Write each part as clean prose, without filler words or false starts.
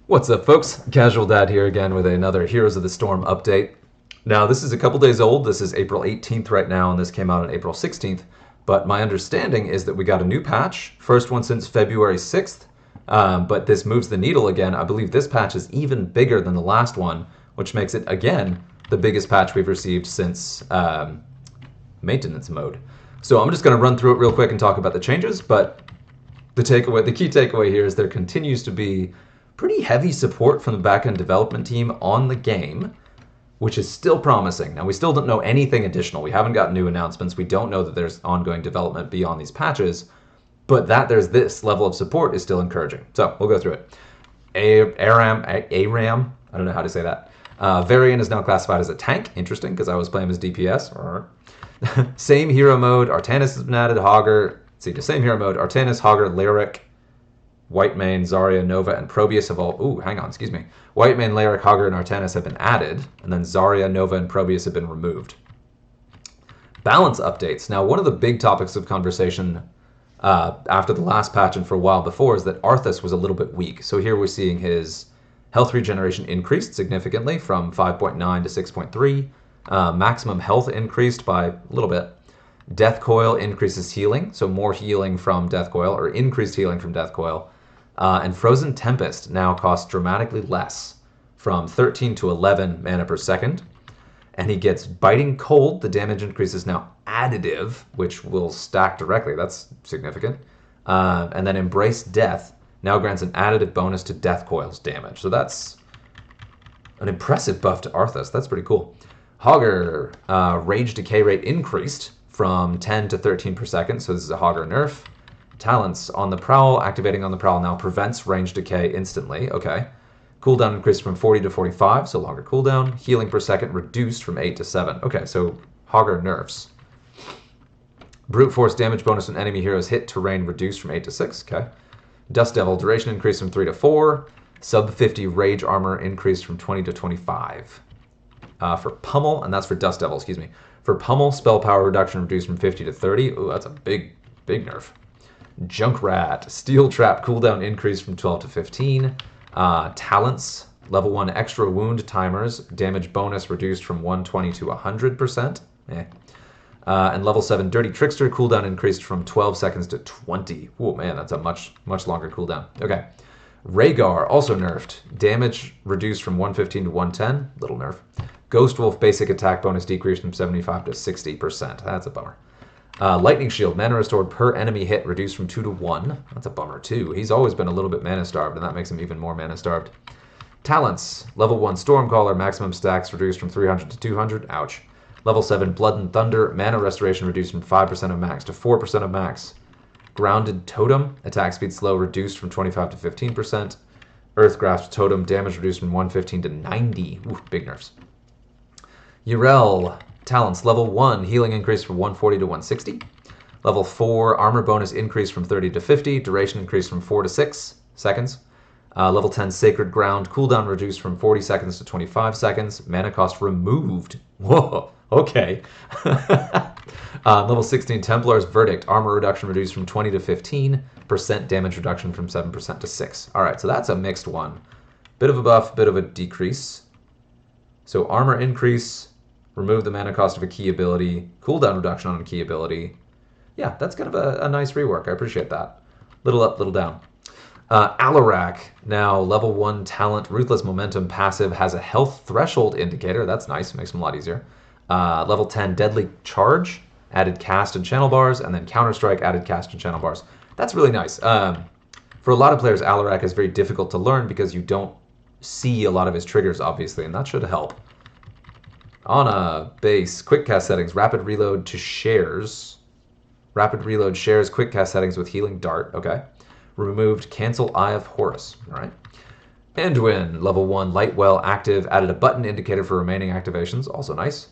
What's up, folks? Casual Dad here again with another Heroes of the Storm update. Now, this is a couple days old. This is April 18th right now, and this came out on April 16th. But my understanding is that we got a new patch, first one since February 6th. But this moves the needle again. I believe this patch is even bigger than the last one, which makes it, again, the biggest patch we've received since maintenance mode. So I'm just going to run through it real quick and talk about the changes, but the key takeaway here is there continues to be pretty heavy support from the back-end development team on the game, which is still promising. Now, we still don't know anything additional. We haven't got new announcements. We don't know that there's ongoing development beyond these patches, but that there's this level of support is still encouraging. So we'll go through it. ARAM, I don't know how to say that. Varian is now classified as a tank. Interesting, because I was playing as DPS. Same hero mode. Artanis has been added. Hogger. Let's see, the same hero mode. Artanis, Hogger, Lyric, Whitemane, Zarya, Nova, and Probius have all... Ooh, hang on, excuse me. Whitemane, Lyric, Hogger, and Artanis have been added, and then Zarya, Nova, and Probius have been removed. Balance updates. Now, one of the big topics of conversation after the last patch and for a while before is that ARTHAS was a little bit weak. So here we're seeing his health regeneration increased significantly from 5.9 to 6.3. Maximum health increased by a little bit. Death Coil increases healing, so more healing from Death Coil, or increased healing from Death Coil. And Frozen Tempest now costs dramatically less, from 13 to 11 mana per second. And he gets Biting Cold. The damage increase is now additive, which will stack directly. That's significant. And then Embrace Death now grants an additive bonus to Death Coil's damage. So that's an impressive buff to Arthas. That's pretty cool. Hogger, Rage Decay rate increased from 10 to 13 per second, so this is a Hogger nerf. Talents on the Prowl, activating on the Prowl now prevents range decay instantly. Okay. Cooldown increased from 40 to 45, so longer cooldown. Healing per second reduced from 8 to 7. Okay, so Hogger nerfs. Brute Force damage bonus when enemy heroes hit terrain reduced from 8 to 6. Okay. Dust Devil, duration increased from 3 to 4. Sub 50 Rage Armor increased from 20 to 25. For Pummel, and that's for Dust Devil, excuse me. For Pummel, spell power reduction reduced from 50 to 30. Ooh, that's a big nerf. Junkrat, Steel Trap cooldown increased from 12 to 15. Talents, level 1 extra wound timers, damage bonus reduced from 120 to 100%. And level 7 Dirty Trickster cooldown increased from 12 seconds to 20. Oh man, that's a much longer cooldown. Okay. Rehgar also nerfed. Damage reduced from 115 to 110. Little nerf. Ghost Wolf basic attack bonus decreased from 75 to 60%. That's a bummer. Lightning Shield, mana restored per enemy hit reduced from 2 to 1. That's a bummer too. He's always been a little bit mana starved, and that makes him even more mana starved. Talents, level 1 Stormcaller, maximum stacks reduced from 300 to 200. Ouch. Level 7 Blood and Thunder, mana restoration reduced from 5% of max to 4% of max. Grounded Totem, attack speed slow reduced from 25 to 15%. Earthgrasp Totem, damage reduced from 115 to 90. Ooh, big nerfs. Yrel, talents, level 1, healing increased from 140 to 160. Level 4, armor bonus increased from 30 to 50. Duration increased from 4 to 6 seconds. Level 10, Sacred Ground, cooldown reduced from 40 seconds to 25 seconds. Mana cost removed. Whoa, okay. Level 16, Templar's Verdict, armor reduction reduced from 20 to 15%, damage reduction from 7% to 6. All right, so that's a mixed one. Bit of a buff, bit of a decrease. So armor increase, remove the mana cost of a key ability, cooldown reduction on a key ability. Yeah, that's kind of a nice rework. I appreciate that. Little up, little down. Alarak, now level 1 talent, Ruthless Momentum passive, has a health threshold indicator. That's nice, makes them a lot easier. Level 10 Deadly Charge, added cast and channel bars, and then Counter-Strike, added cast and channel bars. That's really nice. For a lot of players, Alarak is very difficult to learn because you don't see a lot of his triggers, obviously, and that should help. On a base, quick cast settings, rapid reload to shares. Rapid reload shares quick cast settings with healing dart. Okay. Removed cancel Eye of Horus. All right. Anduin, level 1 Lightwell active, added a button indicator for remaining activations. Also nice.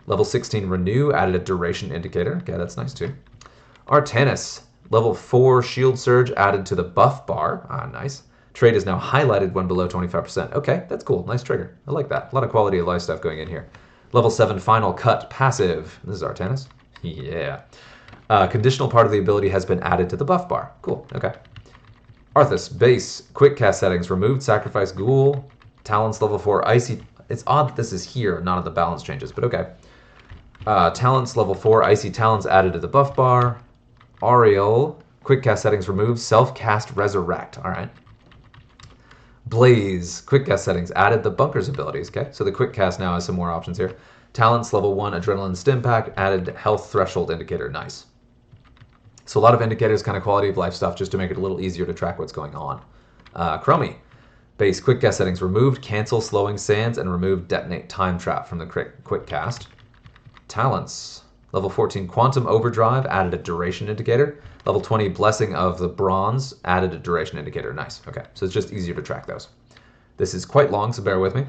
Level 16 Renew, added a duration indicator. Okay, that's nice too. Artanis, level 4 Shield Surge, added to the buff bar. Ah, nice. Trade is now highlighted when below 25%. Okay, that's cool. Nice trigger. I like that. A lot of quality of life stuff going in here. Level 7 Final Cut passive. This is Artanis. Yeah. Conditional part of the ability has been added to the buff bar. Cool. Okay. ARTHAS, base, quick cast settings, removed, sacrifice ghoul, talents level 4, icy. It's odd that this is here, not at the balance changes, but okay. Talents level 4, icy talents added to the buff bar. Ariel, quick cast settings removed, self-cast resurrect, all right. Blaze, quick cast settings added the bunkers abilities, okay. So the quick cast now has some more options here. Talents level 1, adrenaline stim pack, added health threshold indicator, nice. So a lot of indicators, kind of quality of life stuff, just to make it a little easier to track what's going on. Chromie, base quick cast settings removed, cancel slowing sands, and removed detonate time trap from the quick cast. Talents, level 14 quantum overdrive, added a duration indicator. Level 20 blessing of the bronze, added a duration indicator, nice. Okay, so it's just easier to track those. This is quite long, so bear with me.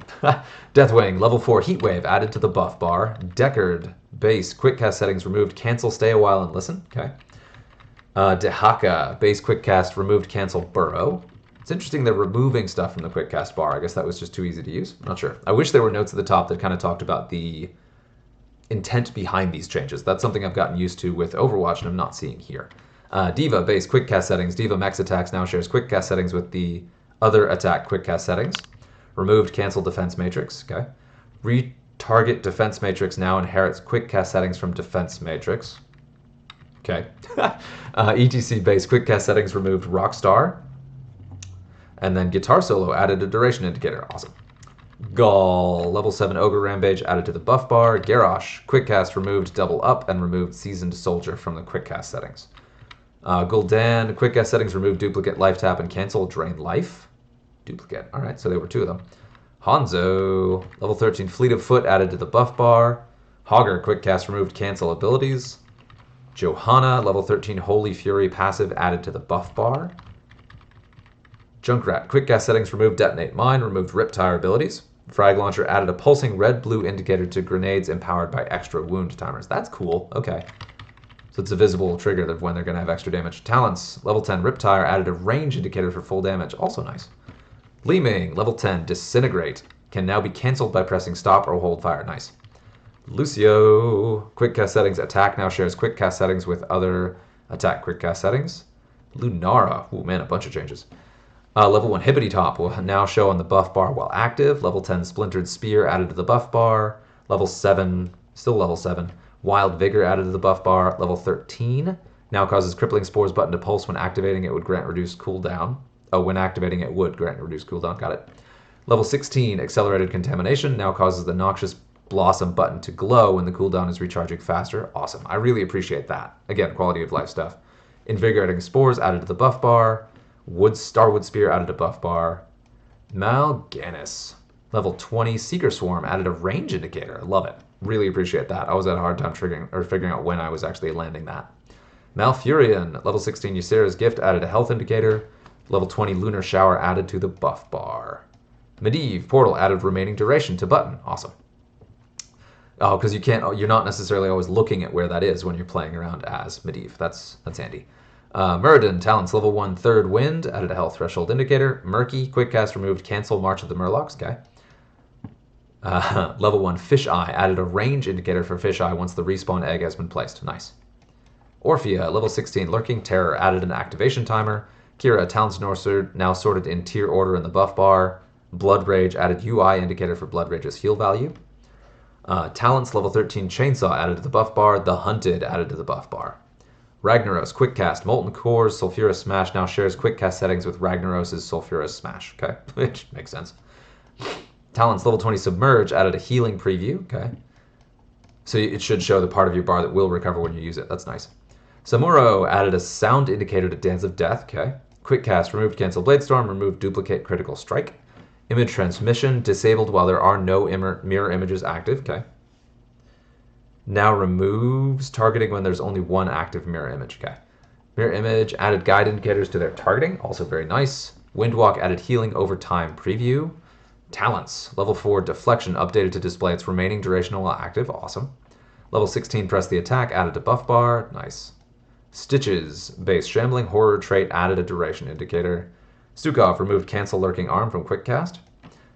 Deathwing, level 4 heatwave, added to the buff bar. Deckard, base quick cast settings removed, cancel stay a while and listen, okay. Dehaka, base quick cast, removed, cancel, burrow. It's interesting they're removing stuff from the quick cast bar. I guess that was just too easy to use. I'm not sure. I wish there were notes at the top that kind of talked about the intent behind these changes. That's something I've gotten used to with Overwatch and I'm not seeing here. Diva, base quick cast settings. Diva max attacks now shares quick cast settings with the other attack quick cast settings. Removed, cancel defense matrix. Okay. Retarget defense matrix now inherits quick cast settings from defense matrix. Okay. ETC base quick cast settings removed, Rockstar. And then guitar solo added a duration indicator. Awesome. Gaul, level 7 ogre rampage added to the buff bar. Garrosh, quick cast removed, double up, and removed seasoned soldier from the quick cast settings. Gul'dan, quick cast settings removed, duplicate life tap and cancel, drain life. Duplicate. All right, so there were 2 of them. Hanzo, level 13 fleet of foot added to the buff bar. Hogger, quick cast removed, cancel abilities. Johanna, level 13 Holy Fury passive added to the buff bar. Junkrat, quick cast settings removed, detonate mine, removed riptire abilities. Frag launcher added a pulsing red-blue indicator to grenades empowered by extra wound timers. That's cool, okay. So it's a visible trigger of when they're gonna have extra damage. Talents, level 10 riptire added a range indicator for full damage, also nice. Li Ming, level 10 disintegrate, can now be cancelled by pressing stop or hold fire, nice. Lucio, quick cast settings, attack now shares quick cast settings with other attack quick cast settings. Lunara, oh man, a bunch of changes. Level 1 Hippity Top will now show on the buff bar while active. Level 10 Splintered Spear added to the buff bar. Level 7, still level 7, Wild Vigor added to the buff bar. Level 13 now causes Crippling Spores button to pulse when activating. It would grant reduced cooldown. Oh, when activating it would grant reduced cooldown, got it. Level 16 Accelerated Contamination now causes the Noxious Blossom button to glow when the cooldown is recharging faster. Awesome. I really appreciate that. Again, quality of life stuff. Invigorating Spores added to the buff bar. Starwood Spear added a buff bar. Mal'Ganis, level 20 Seeker Swarm added a range indicator. I love it. Really appreciate that. I was at a hard time figuring out when I was actually landing that. Malfurion, level 16 Ysera's Gift added a health indicator. Level 20 Lunar Shower added to the buff bar. Medivh Portal added remaining duration to button. Awesome. Oh, because you're not necessarily always looking at where that is when you're playing around as Medivh. That's handy. Muradin, talents level 1 third wind, added a health threshold indicator. Murky, quick cast removed, cancel March of the Murlocs, okay. Level 1 fish eye, added a range indicator for fish eye once the respawn egg has been placed, nice. Orphea, level 16 lurking terror, added an activation timer. Kira, talents now sorted in tier order in the buff bar. Blood Rage added UI indicator for Blood Rage's heal value. Talents level 13 chainsaw added to the buff bar. The Hunted added to the buff bar. Ragnaros, quick cast, Molten Cores, Sulfurous Smash now shares quick cast settings with Ragnaros' Sulfurous Smash, okay, which makes sense. Talents level 20 Submerge added a healing preview, okay. So it should show the part of your bar that will recover when you use it, that's nice. Samuro added a sound indicator to Dance of Death, okay. Quick cast, removed cancel Bladestorm, removed duplicate critical strike. Image transmission disabled while there are no mirror images active, okay. Now removes targeting when there's only one active mirror image. Okay. Mirror image added guide indicators to their targeting. Also very nice. Windwalk added healing over time preview. Talents. Level 4 deflection updated to display its remaining duration while active. Awesome. Level 16 press the attack added to buff bar. Nice. Stitches. Base shambling horror trait added a duration indicator. Stukov removed cancel lurking arm from quick cast.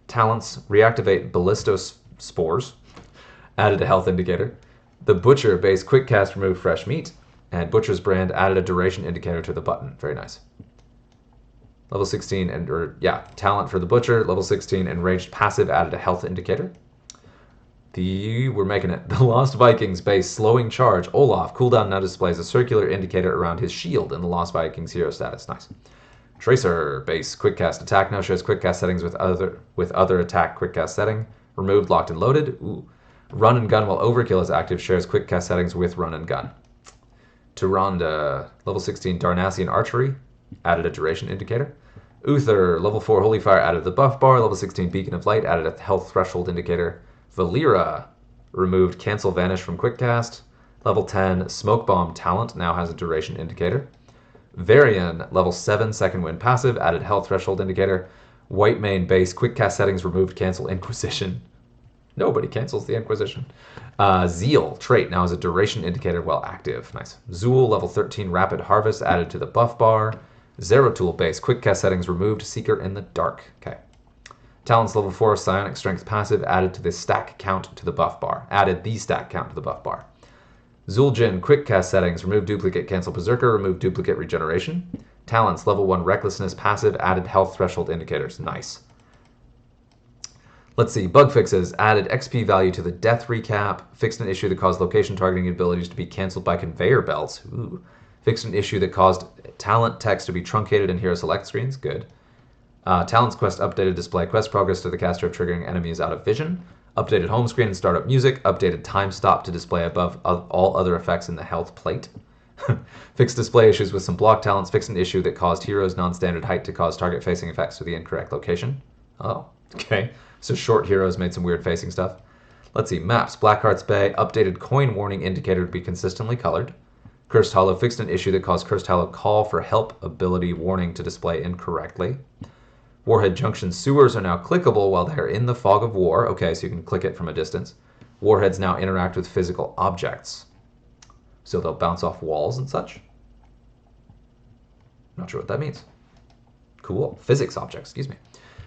Talents reactivate ballistos spores. Added a health indicator. The Butcher base quick cast removed fresh meat, and Butcher's brand added a duration indicator to the button. Very nice. Level 16, talent for the Butcher. Level 16, enraged passive added a health indicator. We're making it. The Lost Vikings base slowing charge. Olaf, cooldown now displays a circular indicator around his shield in the Lost Vikings hero status. Nice. Tracer base quick cast attack now shows quick cast settings with other attack quick cast setting. Removed, locked, and loaded. Ooh. Run and gun while overkill is active shares quick cast settings with run and gun. Tyrande, level 16 Darnassian archery, added a duration indicator. Uther, level 4 Holy Fire, added the buff bar. Level 16 Beacon of Light, added a health threshold indicator. Valera, removed cancel vanish from quick cast. Level 10 Smoke Bomb talent now has a duration indicator. Varian, level 7 second wind passive, added health threshold indicator. White main base quick cast settings, removed cancel Inquisition. Nobody cancels the Inquisition. Zeal trait now has a duration indicator while active. Nice. Zool, level 13 rapid harvest, added to the buff bar. Zeratul base quick cast settings, removed Seeker in the dark. Okay. Talents level 4 psionic strength passive, added the stack count to the buff bar. Zul'jin quick cast settings, remove duplicate cancel berserker, remove duplicate regeneration. Talents level 1 recklessness passive, added health threshold indicators. Nice. Let's see, bug fixes, added XP value to the death recap, fixed an issue that caused location targeting abilities to be cancelled by conveyor belts. Ooh. Fixed an issue that caused talent text to be truncated in hero select screens. Good. Talents quest updated display quest progress to the caster of triggering enemies out of vision. Updated home screen and startup music. Updated time stop to display above all other effects in the health plate. Fixed display issues with some block talents. Fixed an issue that caused heroes non-standard height to cause target facing effects to the incorrect location. Oh, okay. So short heroes made some weird facing stuff. Let's see. Maps. Blackheart's Bay. Updated coin warning indicator to be consistently colored. Cursed Hollow. Fixed an issue that caused Cursed Hollow call for help ability warning to display incorrectly. Warhead Junction sewers are now clickable while they're in the fog of war. Okay, so you can click it from a distance. Warheads now interact with physical objects. So they'll bounce off walls and such. Not sure what that means. Cool. Physics objects, excuse me.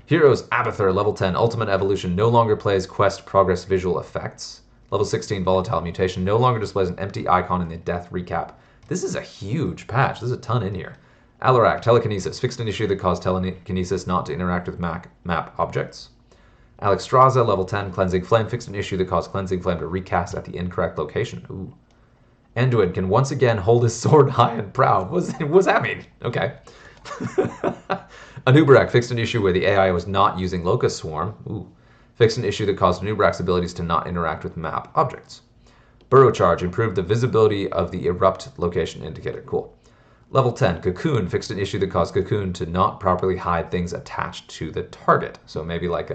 Heroes Abathur, level 10, Ultimate Evolution, no longer plays quest progress visual effects. Level 16, Volatile Mutation, no longer displays an empty icon in the death recap. This is a huge patch. There's a ton in here. Alarak, Telekinesis, fixed an issue that caused Telekinesis not to interact with map objects. Alexstrasza, level 10, Cleansing Flame, fixed an issue that caused Cleansing Flame to recast at the incorrect location. Ooh. Anduin can once again hold his sword high and proud. What's that mean? Okay. Anubarak fixed an issue where the AI was not using Locust Swarm. Ooh. Fixed an issue that caused Anubarak's abilities to not interact with map objects. Burrow Charge improved the visibility of the erupt location indicator. Cool. Level 10, Cocoon fixed an issue that caused Cocoon to not properly hide things attached to the target. So maybe like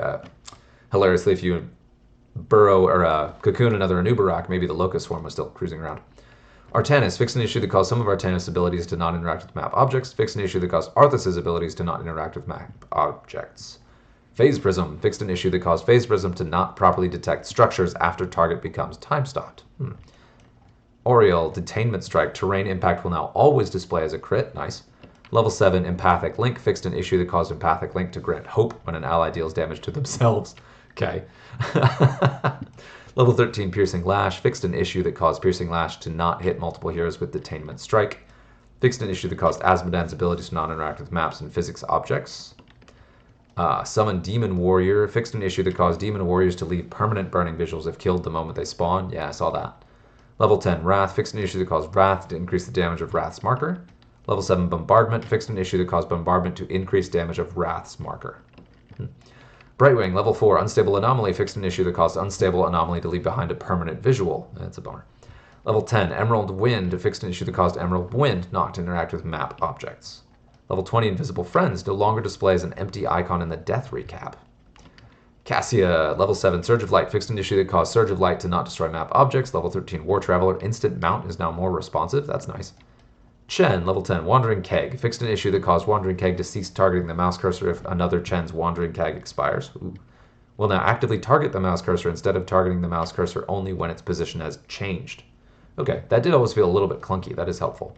hilariously, if you burrow or Cocoon another Anubarak, maybe the Locust Swarm was still cruising around. Artanis fixed an issue that caused some of Artanis' abilities to not interact with map objects. Fixed an issue that caused Arthas' abilities to not interact with map objects. Phase Prism fixed an issue that caused Phase Prism to not properly detect structures after target becomes time-stopped. Oriel, Detainment Strike, Terrain Impact will now always display as a crit. Nice. Level 7, Empathic Link fixed an issue that caused Empathic Link to grant hope when an ally deals damage to themselves. Okay. Level 13, Piercing Lash fixed an issue that caused Piercing Lash to not hit multiple heroes with Detainment Strike. Fixed an issue that caused Asmodan's abilities to not interact with maps and physics objects. Summon Demon Warrior fixed an issue that caused Demon Warriors to leave permanent burning visuals if killed the moment they spawn. Yeah, I saw that. Level 10, Wrath fixed an issue that caused Wrath to increase the damage of Wrath's marker. Level 7, Bombardment fixed an issue that caused Bombardment to increase damage of Wrath's marker. Brightwing, level 4, Unstable Anomaly fixed an issue that caused Unstable Anomaly to leave behind a permanent visual. That's a bummer. Level 10, Emerald Wind fixed an issue that caused Emerald Wind not to interact with map objects. Level 20, Invisible Friends no longer displays an empty icon in the death recap. Cassia, level 7, Surge of Light fixed an issue that caused Surge of Light to not destroy map objects. Level 13, War Traveler, Instant Mount is now more responsive. That's nice. Chen, level 10, Wandering Keg fixed an issue that caused Wandering Keg to cease targeting the mouse cursor if another Chen's Wandering Keg expires. Ooh. Will now actively target the mouse cursor instead of targeting the mouse cursor only when its position has changed. Okay, that did always feel a little bit clunky. That is helpful.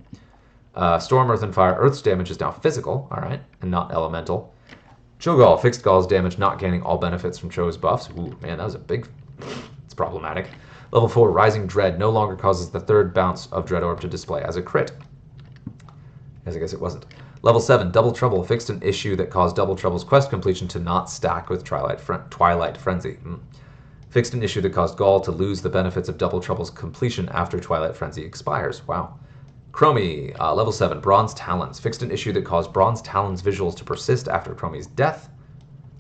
Storm, Earth, and Fire. Earth's damage is now physical, alright, and not elemental. Cho'Gall, fixed Gall's damage, not gaining all benefits from Cho's buffs. Ooh, man, that was a big... It's problematic. Level 4, Rising Dread no longer causes the third bounce of Dread Orb to display as a crit. As I guess it wasn't. Level 7, Double Trouble, fixed an issue that caused Double Trouble's quest completion to not stack with Twilight Frenzy. Fixed an issue that caused Gaul to lose the benefits of Double Trouble's completion after Twilight Frenzy expires. Wow. Chromie, level 7, Bronze Talons, fixed an issue that caused Bronze Talons visuals to persist after Chromie's death.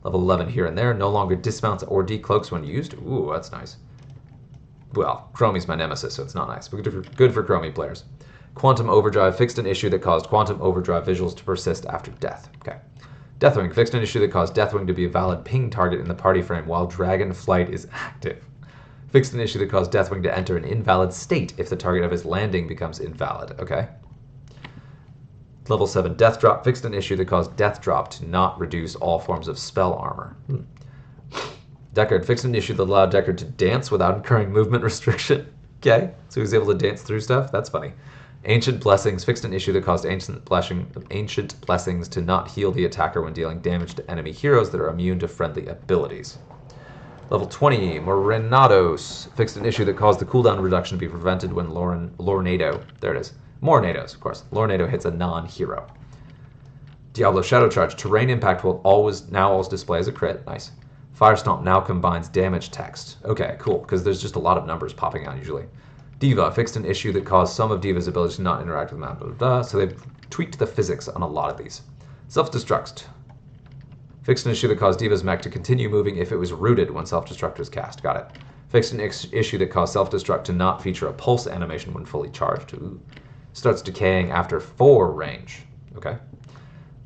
Level 11 here and there, no longer dismounts or decloaks when used. Ooh, that's nice. Well, Chromie's my nemesis, so it's not nice, but good for Chromie players. Quantum Overdrive fixed an issue that caused Quantum Overdrive visuals to persist after death. Okay. Deathwing fixed an issue that caused Deathwing to be a valid ping target in the party frame while Dragon Flight is active. Fixed an issue that caused Deathwing to enter an invalid state if the target of his landing becomes invalid. Okay. Level 7 Death Drop fixed an issue that caused Death Drop to not reduce all forms of spell armor. Deckard fixed an issue that allowed Deckard to dance without incurring movement restriction. Okay, so he was able to dance through stuff. That's funny. Ancient Blessings fixed an issue that caused Ancient Blessings to not heal the attacker when dealing damage to enemy heroes that are immune to friendly abilities. Level 20, Morenados fixed an issue that caused the cooldown reduction to be prevented when Lornado, there it is, Morenados, of course, Lornado hits a non-hero. Diablo Shadow Charge, Terrain Impact will always display as a crit, nice. Fire Stomp now combines damage text. Okay, cool, because there's just a lot of numbers popping out usually. Diva fixed an issue that caused some of Diva's abilities to not interact with map, so they've tweaked the physics on a lot of these. Self-Destruct fixed an issue that caused Diva's mech to continue moving if it was rooted when Self-Destruct was cast. Got it. Fixed an issue that caused Self-Destruct to not feature a pulse animation when fully charged. Ooh. Starts decaying after 4 range. Okay.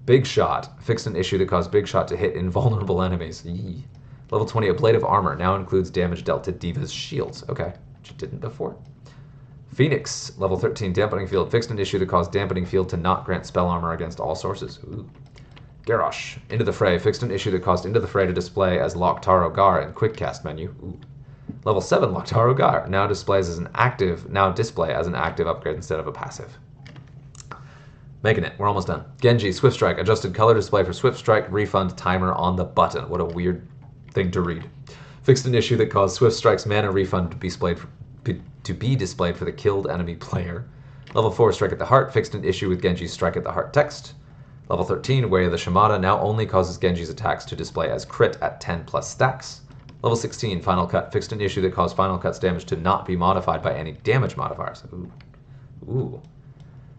Big Shot fixed an issue that caused Big Shot to hit invulnerable enemies. Yee. Level 20, A Blade of Armor now includes damage dealt to Diva's shields. Okay, which it didn't before. Phoenix, level 13, Dampening Field, fixed an issue that caused Dampening Field to not grant spell armor against all sources. Ooh. Garrosh, Into the Fray, fixed an issue that caused Into the Fray to display as Loktar Ogar in Quick Cast menu. Ooh. Level 7, Loktar Ogar, now display as an active upgrade instead of a passive. Making it, we're almost done. Genji, Swift Strike, adjusted color display for Swift Strike, refund timer on the button. What a weird thing to read. Fixed an issue that caused Swift Strike's mana refund to be displayed for the killed enemy player. Level 4, Strike at the Heart, fixed an issue with Genji's Strike at the Heart text. Level 13, Way of the Shimada, now only causes Genji's attacks to display as crit at 10 plus stacks. Level 16, Final Cut, fixed an issue that caused Final Cut's damage to not be modified by any damage modifiers. Ooh. Ooh.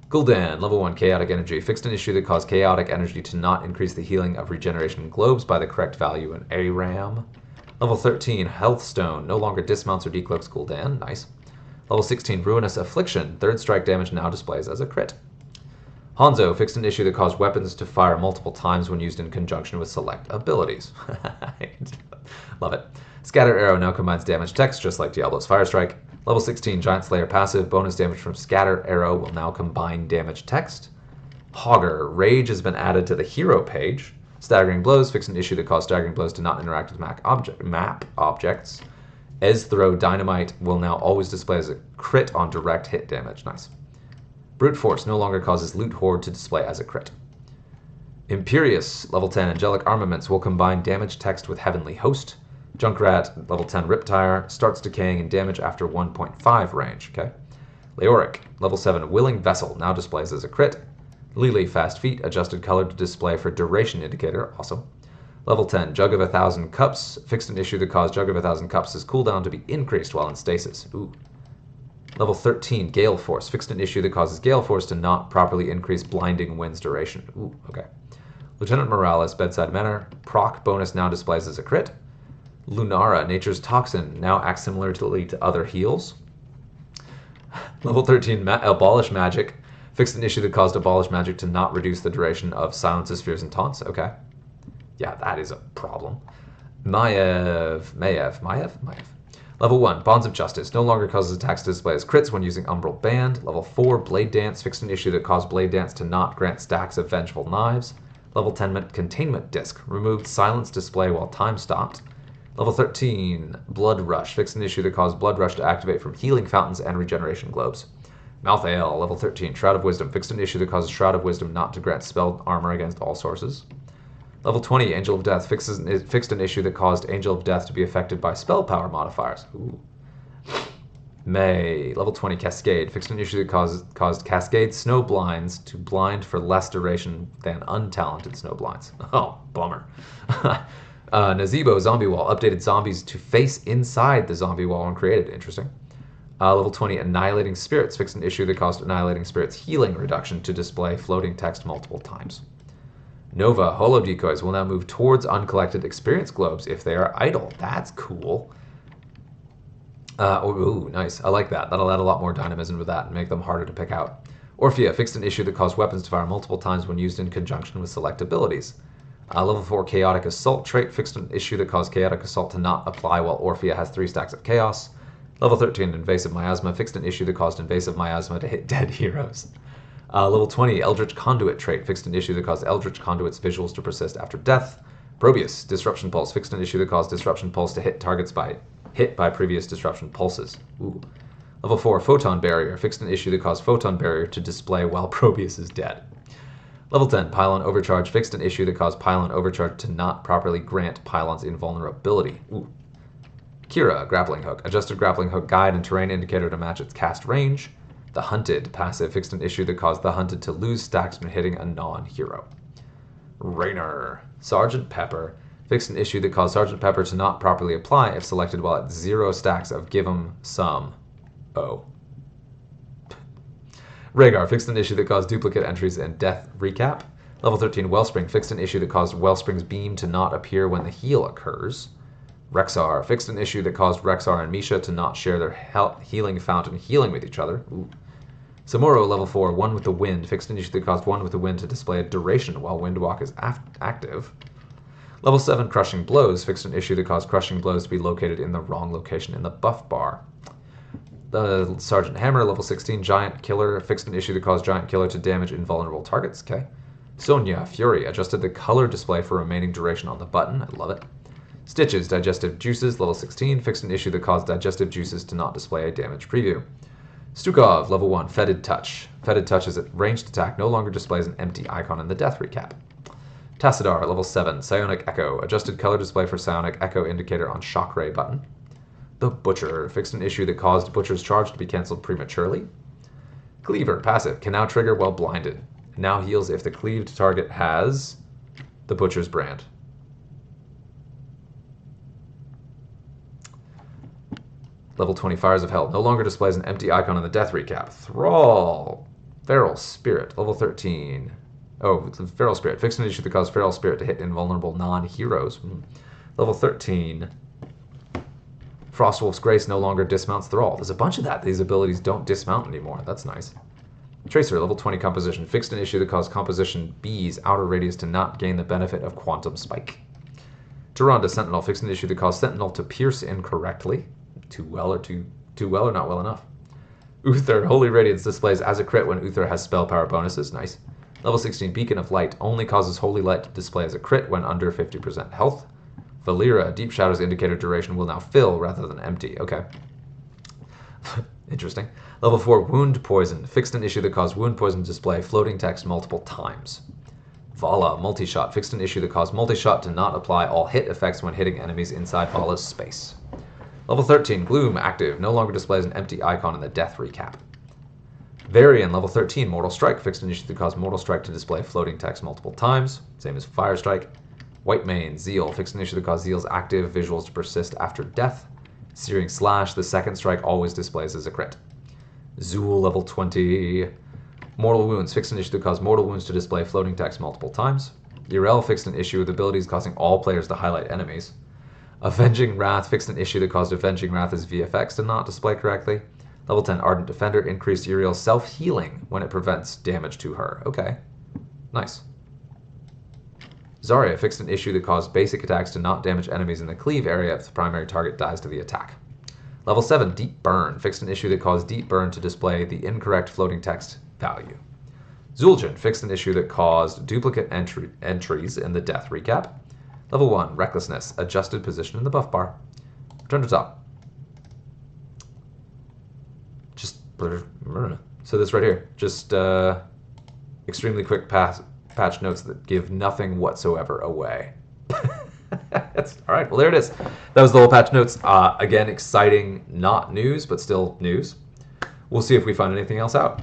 Gul'dan, level 1, Chaotic Energy, fixed an issue that caused Chaotic Energy to not increase the healing of regeneration globes by the correct value in ARAM. Level 13, Health Stone, no longer dismounts or decloaks Gul'dan, nice. Level 16, Ruinous Affliction, third strike damage now displays as a crit. Hanzo fixed an issue that caused weapons to fire multiple times when used in conjunction with select abilities. Love it. Scatter Arrow now combines damage text just like Diablo's Fire Strike. Level 16, Giant Slayer passive, bonus damage from Scatter Arrow will now combine damage text. Hogger, Rage has been added to the hero page. Staggering Blows, fixed an issue that caused Staggering Blows to not interact with map objects. Ezthrow Dynamite will now always display as a crit on direct hit damage. Nice. Brute Force no longer causes Loot Horde to display as a crit. Imperious, level 10, Angelic Armaments will combine damage text with Heavenly Host. Junkrat, level 10, Riptire, starts decaying in damage after 1.5 range. Okay. Leoric, level 7, Willing Vessel, now displays as a crit. Lily, Fast Feet, adjusted color to display for duration indicator. Awesome. Level 10, Jug of 1,000 Cups, fixed an issue that caused Jug of 1,000 Cups' cooldown to be increased while in stasis. Ooh. Level 13, Gale Force, fixed an issue that causes Gale Force to not properly increase Blinding Wind's duration. Ooh, okay. Lieutenant Morales, Bedside Manner, proc bonus now displays as a crit. Lunara, Nature's Toxin, now acts similarly to other heals. Level 13, Abolish Magic, fixed an issue that caused Abolish Magic to not reduce the duration of Silences, Fears, and Taunts. Okay. Yeah, that is a problem. Maiev. Level 1, Bonds of Justice, no longer causes attacks to display as crits when using Umbral Band. Level 4, Blade Dance, fixed an issue that caused Blade Dance to not grant stacks of Vengeful Knives. Level 10, Containment Disc, removed Silence display while time stopped. Level 13, Blood Rush, fixed an issue that caused Blood Rush to activate from Healing Fountains and Regeneration Globes. Malthael, level 13, Shroud of Wisdom, fixed an issue that causes Shroud of Wisdom not to grant spell armor against all sources. Level 20, Angel of Death, fixed an issue that caused Angel of Death to be affected by spell power modifiers. Ooh. May, level 20, Cascade. Fixed an issue that caused Cascade snow blinds to blind for less duration than untalented snow blinds. Oh, bummer. Nazebo, Zombie Wall. Updated zombies to face inside the zombie wall when created. Interesting. Level 20, Annihilating Spirits. Fixed an issue that caused Annihilating Spirits healing reduction to display floating text multiple times. Nova, Holo Decoys will now move towards uncollected experience globes if they are idle. That's cool. Ooh, nice. I like that. That'll add a lot more dynamism with that and make them harder to pick out. Orphea, fixed an issue that caused weapons to fire multiple times when used in conjunction with select abilities. Level 4, Chaotic Assault trait, fixed an issue that caused Chaotic Assault to not apply while Orphea has 3 stacks of Chaos. Level 13, Invasive Miasma, fixed an issue that caused Invasive Miasma to hit dead heroes. Level 20, Eldritch Conduit trait, fixed an issue that caused Eldritch Conduit's visuals to persist after death. Probius, Disruption Pulse, fixed an issue that caused Disruption Pulse to hit targets hit by previous disruption pulses. Ooh. Level 4, Photon Barrier, fixed an issue that caused Photon Barrier to display while Probius is dead. Level 10, Pylon Overcharge, fixed an issue that caused Pylon Overcharge to not properly grant Pylon's invulnerability. Ooh. Kira, Grappling Hook, adjusted Grappling Hook guide and terrain indicator to match its cast range. The Hunted, passive, fixed an issue that caused the Hunted to lose stacks when hitting a non-hero. Raynor, Sergeant Pepper, fixed an issue that caused Sergeant Pepper to not properly apply if selected while at 0 stacks of Give 'em some. Oh. Rehgar, fixed an issue that caused duplicate entries and death recap. Level 13, Wellspring, fixed an issue that caused Wellspring's beam to not appear when the heal occurs. Rexar, fixed an issue that caused Rexar and Misha to not share their healing fountain healing with each other. Ooh. Samuro, level 4, One with the Wind, fixed an issue that caused One with the Wind to display a duration while Windwalk is active. Level 7, Crushing Blows, fixed an issue that caused Crushing Blows to be located in the wrong location in the buff bar. The Sergeant Hammer, level 16, Giant Killer, fixed an issue that caused Giant Killer to damage invulnerable targets. Okay. Sonya, Fury, adjusted the color display for remaining duration on the button. I love it. Stitches, Digestive Juices, level 16, fixed an issue that caused Digestive Juices to not display a damage preview. Stukov, level 1, Fetid Touch. Fetid Touch is a ranged attack, no longer displays an empty icon in the death recap. Tassadar, level 7, Psionic Echo. Adjusted color display for Psionic Echo indicator on Shock Ray button. The Butcher, fixed an issue that caused Butcher's charge to be cancelled prematurely. Cleaver, passive, can now trigger while blinded. Now heals if the cleaved target has the Butcher's brand. Level 20, Fires of Hell. No longer displays an empty icon in the death recap. Thrall. Feral Spirit. Level 13. Oh, it's a Feral Spirit. Fixed an issue that caused Feral Spirit to hit invulnerable non-heroes. Level 13. Frostwolf's Grace no longer dismounts Thrall. There's a bunch of that. These abilities don't dismount anymore. That's nice. Tracer, level 20 Composition. Fixed an issue that caused Composition B's outer radius to not gain the benefit of Quantum Spike. Tyrande, Sentinel. Fixed an issue that caused Sentinel to pierce incorrectly. Too well or not well enough. Uther, Holy Radiance displays as a crit when Uther has spell power bonuses. Nice. Level 16, Beacon of Light only causes Holy Light to display as a crit when under 50% health. Valera, Deep Shadow's indicator duration will now fill rather than empty. Okay. Interesting. Level 4, Wound Poison. Fixed an issue that caused Wound Poison to display floating text multiple times. Vala, Multi-Shot. Fixed an issue that caused Multi-Shot to not apply all hit effects when hitting enemies inside Vala's space. Level 13, Gloom, active. No longer displays an empty icon in the death recap. Varian, level 13, Mortal Strike. Fixed an issue that caused Mortal Strike to display floating text multiple times. Same as Fire Strike. White Mane, Zeal. Fixed an issue that caused Zeal's active visuals to persist after death. Searing Slash, the second strike always displays as a crit. Zool, level 20. Mortal Wounds. Fixed an issue that caused Mortal Wounds to display floating text multiple times. Yrel fixed an issue with abilities causing all players to highlight enemies. Avenging Wrath fixed an issue that caused Avenging Wrath's VFX to not display correctly. Level 10, Ardent Defender increased Uriel's self-healing when it prevents damage to her. Okay, nice. Zarya fixed an issue that caused basic attacks to not damage enemies in the cleave area if the primary target dies to the attack. Level 7, Deep Burn fixed an issue that caused Deep Burn to display the incorrect floating text value. Zul'jin fixed an issue that caused duplicate entries in the death recap. Level 1, Recklessness, adjusted position in the buff bar. Turn to top. Just, so this right here, just extremely quick patch notes that give nothing whatsoever away. All right, well, there it is. That was the whole patch notes. Again, exciting, not news, but still news. We'll see if we find anything else out.